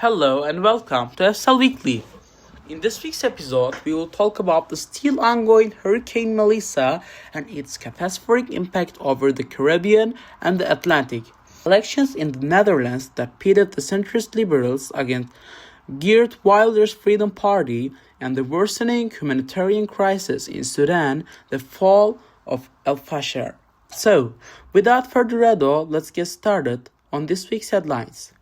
Hello and welcome to FSL Weekly. In this week's episode, we will talk about the still ongoing Hurricane Melissa and its catastrophic impact over the Caribbean and the Atlantic. Elections in the Netherlands that pitted the centrist liberals against Geert Wilders' Freedom Party and the worsening humanitarian crisis in Sudan, the fall of al-Fashar. So, without further ado, let's get started on this week's headlines.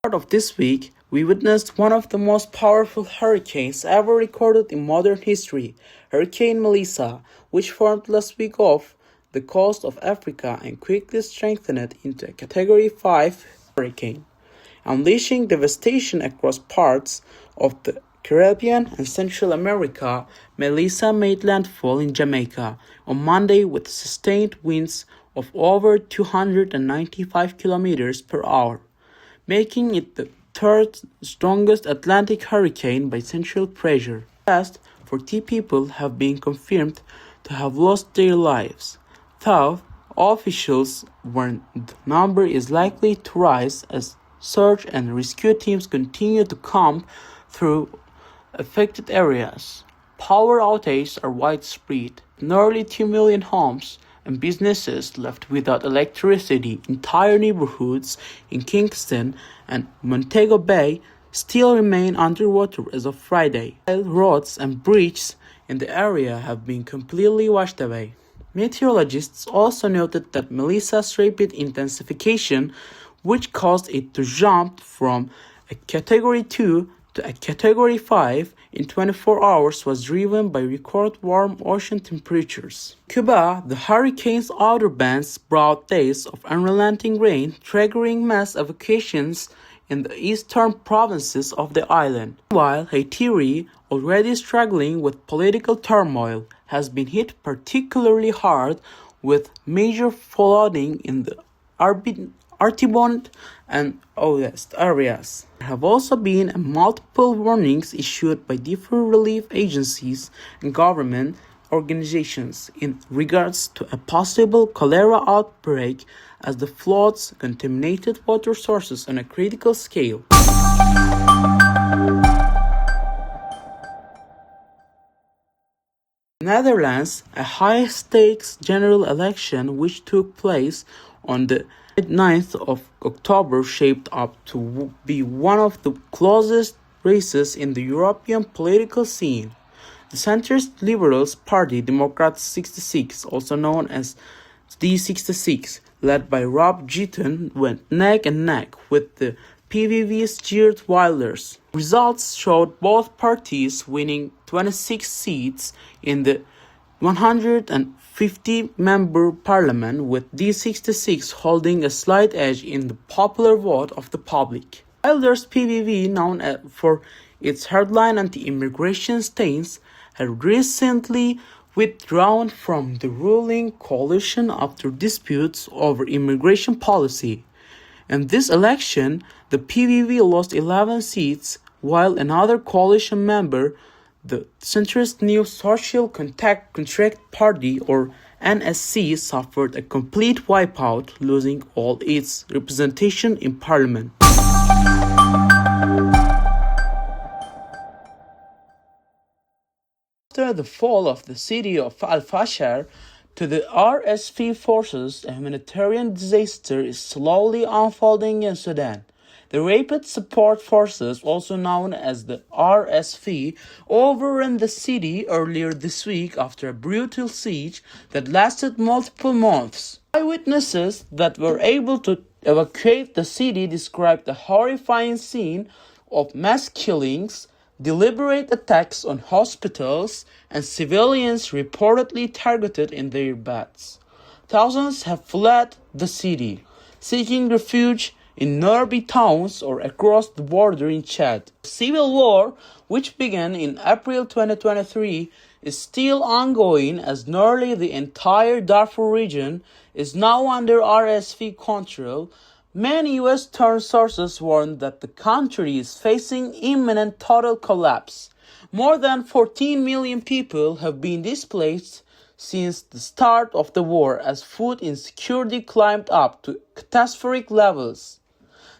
Part of this week, we witnessed one of the most powerful hurricanes ever recorded in modern history, Hurricane Melissa, which formed last week off the coast of Africa and quickly strengthened into a Category 5 hurricane, unleashing devastation across parts of the Caribbean and Central America. Melissa made landfall in Jamaica on Monday with sustained winds of over 295 kilometers per hour, making it the third strongest Atlantic hurricane by central pressure. Last 40 people have been confirmed to have lost their lives, though officials warn the number is likely to rise as search and rescue teams continue to comb through affected areas. Power outages are widespread. Nearly 2 million homes and businesses left without electricity. Entire neighborhoods in Kingston and Montego Bay still remain underwater as of Friday, while roads and bridges in the area have been completely washed away. Meteorologists also noted that Melissa's rapid intensification, which caused it to jump from a Category 2 to a Category 5 in 24 hours, was driven by record warm ocean temperatures. Cuba, the hurricane's outer bands brought days of unrelenting rain, triggering mass evacuations in the eastern provinces of the island. While Haiti, already struggling with political turmoil, has been hit particularly hard with major flooding in the Artibonite and Ouest areas. There have also been multiple warnings issued by different relief agencies and government organizations in regards to a possible cholera outbreak, as the floods contaminated water sources on a critical scale. Netherlands, a high-stakes general election which took place on the 9th of October, shaped up to be one of the closest races in the European political scene. The centrist Liberals Party Democrat 66, also known as D66, led by Rob Jetten, went neck and neck with the PVV's Geert Wilders. Results showed both parties winning 26 seats in the 150-member parliament, with D66 holding a slight edge in the popular vote of the public. Wilders' PVV, known for its hardline anti-immigration stance, had recently withdrawn from the ruling coalition after disputes over immigration policy. In this election, the PVV lost 11 seats, while another coalition member, the centrist New Social Contract Party, or NSC, suffered a complete wipeout, losing all its representation in parliament. After the fall of the city of al-Fashar to the RSF forces, a humanitarian disaster is slowly unfolding in Sudan. The Rapid Support Forces, also known as the RSF, overran the city earlier this week after a brutal siege that lasted multiple months. Eyewitnesses that were able to evacuate the city described a horrifying scene of mass killings, deliberate attacks on hospitals, and civilians reportedly targeted in their beds. Thousands have fled the city, seeking refuge in nearby towns or across the border in Chad. The civil war, which began in April 2023, is still ongoing, as nearly the entire Darfur region is now under RSF control. Many Western sources warn that the country is facing imminent total collapse. More than 14 million people have been displaced since the start of the war as food insecurity climbed up to catastrophic levels.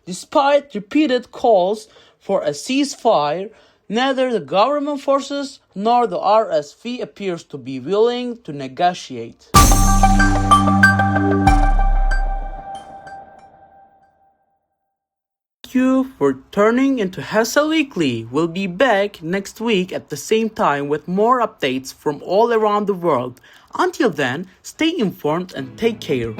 Despite repeated calls for a ceasefire, neither the government forces nor the RSV appears to be willing to negotiate. Thank you for turning into Hustle Weekly. We'll be back next week at the same time with more updates from all around the world. Until then, stay informed and take care.